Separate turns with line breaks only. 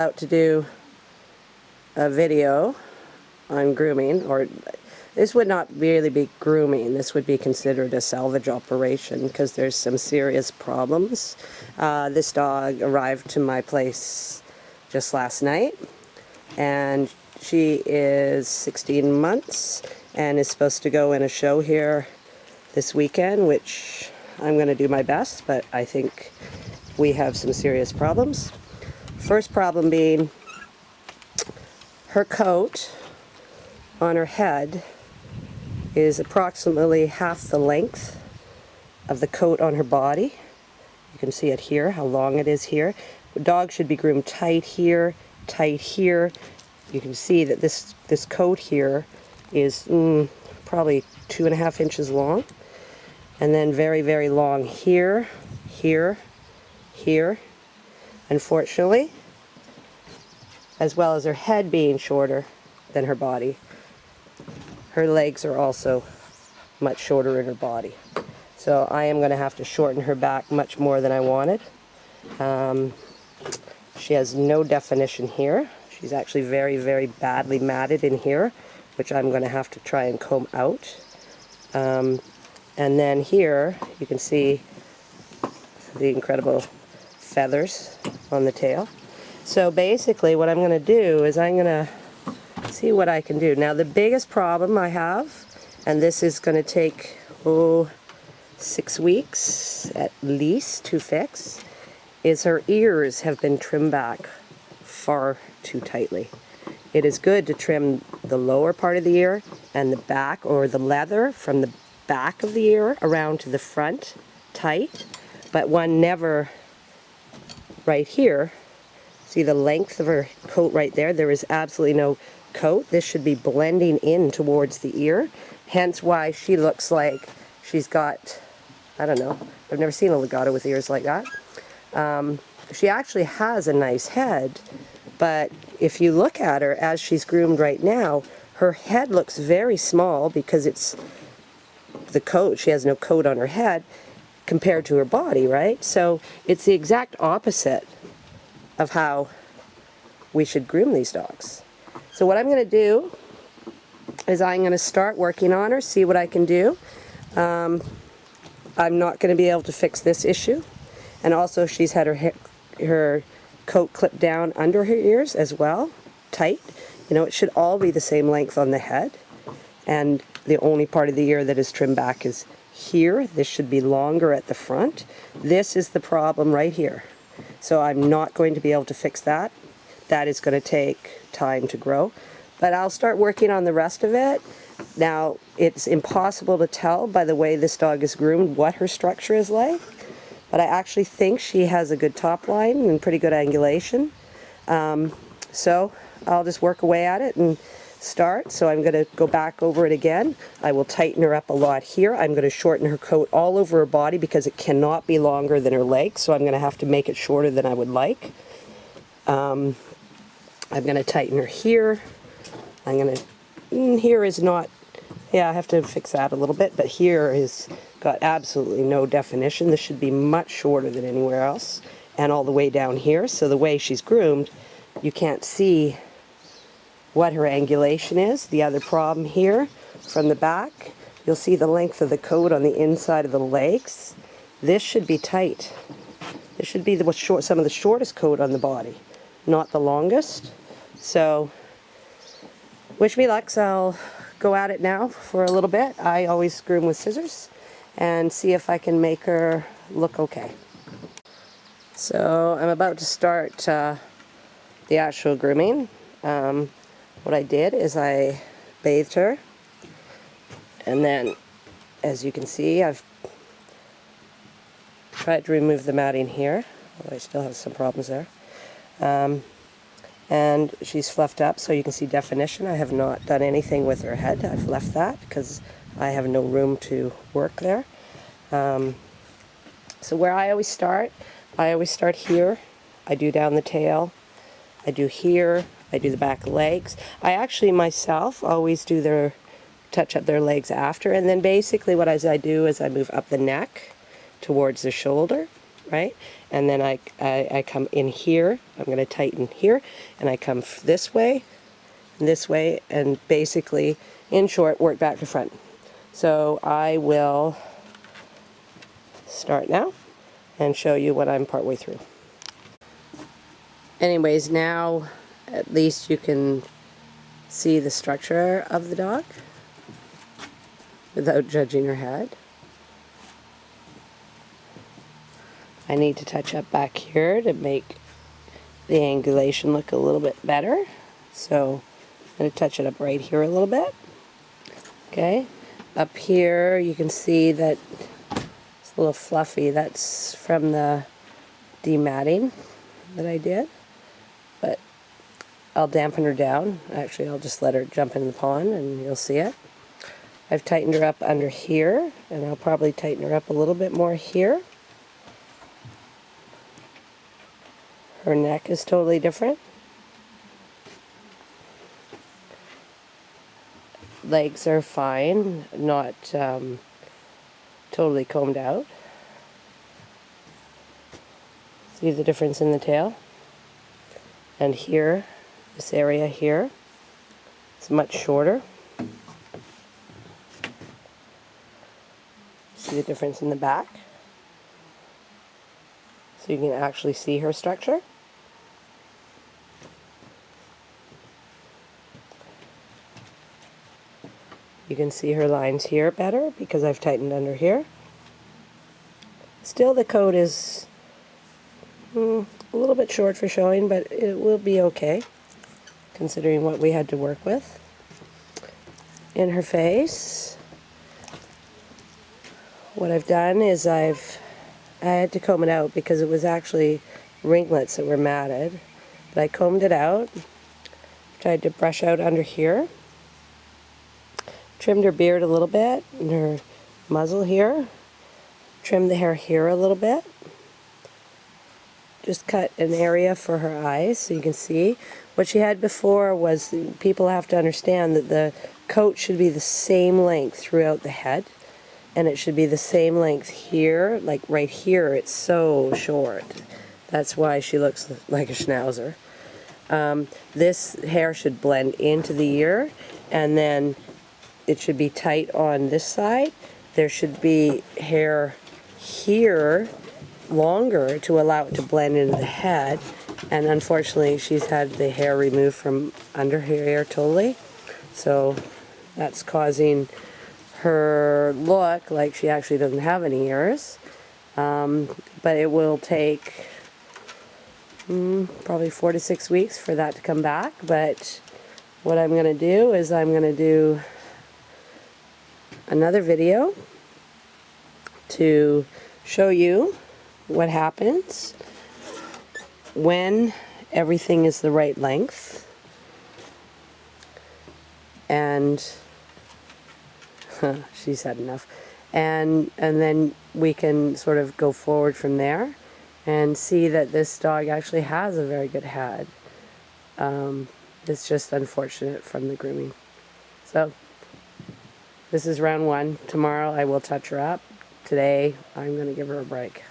About to do a video on grooming, or this would not really be grooming, this would be considered a salvage operation because there's some serious problems. This dog arrived to my place just last night, and she is 16 months and is supposed to go in a show here this weekend, which I'm going to do my best, but I think we have some serious problems. First problem being her coat on her head is approximately half the length of the coat on her body. You can see it here, how long it is here. The dog should be groomed tight here, tight here. You can see that this coat here is probably 2.5 inches long, and then very, very long here, here, here. Unfortunately, as well as her head being shorter than her body, her legs are also much shorter in her body. So I am going to have to shorten her back much more than I wanted. She has no definition here. She's actually very, very badly matted in here, which I'm going to have to try and comb out. And then here you can see the incredible feathers on the tail. So basically what I'm going to do is I'm going to see what I can do. Now the biggest problem I have, and this is going to take 6 weeks at least to fix, is her ears have been trimmed back far too tightly. It is good to trim the lower part of the ear and the back, or the leather from the back of the ear around to the front tight, but one never right here. See the length of her coat right there? There is absolutely no coat. This should be blending in towards the ear, hence why she looks like she's got, I don't know, I've never seen a Lagotto with ears like that. She actually has a nice head, but if you look at her as she's groomed right now, her head looks very small because it's the coat. She has no coat on her head compared to her body, right? So it's the exact opposite of how we should groom these dogs. So what I'm going to do is I'm going to start working on her, see what I can do. I'm not going to be able to fix this issue. And also she's had her coat clipped down under her ears as well, tight. You know, it should all be the same length on the head. And the only part of the ear that is trimmed back is here. This should be longer at the front. This is the problem right here. So I'm not going to be able to fix that. That is going to take time to grow. But I'll start working on the rest of it. Now, it's impossible to tell by the way this dog is groomed what her structure is like. But I actually think she has a good top line and pretty good angulation. So I'll just work away at it and start. So I'm going to go back over it again. I will tighten her up a lot here. I'm going to shorten her coat all over her body because it cannot be longer than her legs. So I'm going to have to make it shorter than I would like. I'm going to tighten her here. I'm going to, here is not, yeah, I have to fix that a little bit, but here is got absolutely no definition. This should be much shorter than anywhere else, and all the way down here. So the way she's groomed, you can't see what her angulation is. The other problem here, from the back, you'll see the length of the coat on the inside of the legs. This should be tight. This should be some of the shortest coat on the body, not the longest. So, wish me luck. So I'll go at it now for a little bit. I always groom with scissors and see if I can make her look okay. So I'm about to start the actual grooming. What I did is I bathed her, and then, as you can see, I've tried to remove the matting here, although I still have some problems there. And she's fluffed up, so you can see definition. I have not done anything with her head. I've left that because I have no room to work there. So where I always start here. I do down the tail. I do here. I do the back legs. I actually myself always do touch up their legs after, and then basically what I do is I move up the neck towards the shoulder, right? And then I come in here, I'm going to tighten here, and I come this way, and basically, in short, work back to front. So I will start now and show you what I'm partway through. Anyways, now at least you can see the structure of the dog without judging her head. I need to touch up back here to make the angulation look a little bit better. So I'm going to touch it up right here a little bit. Okay, up here you can see that it's a little fluffy. That's from the dematting that I did. But I'll dampen her down. Actually, I'll just let her jump in the pond and you'll see it. I've tightened her up under here, and I'll probably tighten her up a little bit more here. Her neck is totally different. Legs are fine, not totally combed out. See the difference in the tail? And here, this area here, it's much shorter. See the difference in the back? So you can actually see her structure. You can see her lines here better because I've tightened under here. Still, the coat is a little bit short for showing, but it will be okay considering what we had to work with. In her face, what I've done is I had to comb it out because it was actually ringlets that were matted, but I combed it out, tried to brush out under here, trimmed her beard a little bit and her muzzle here, trimmed the hair here a little bit, just cut an area for her eyes so you can see. What she had before was, people have to understand that the coat should be the same length throughout the head, and it should be the same length here, like right here it's so short. That's why she looks like a schnauzer. This hair should blend into the ear, and then it should be tight on this side. There should be hair here longer to allow it to blend into the head, and unfortunately she's had the hair removed from under her ear totally, so that's causing her look like she actually doesn't have any ears. But it will take probably 4 to 6 weeks for that to come back. But what I'm going to do is I'm going to do another video to show you what happens when everything is the right length, and she's had enough, and then we can sort of go forward from there and see that this dog actually has a very good head. It's just unfortunate from the grooming. So this is round one. Tomorrow I will touch her up. Today I'm going to give her a break.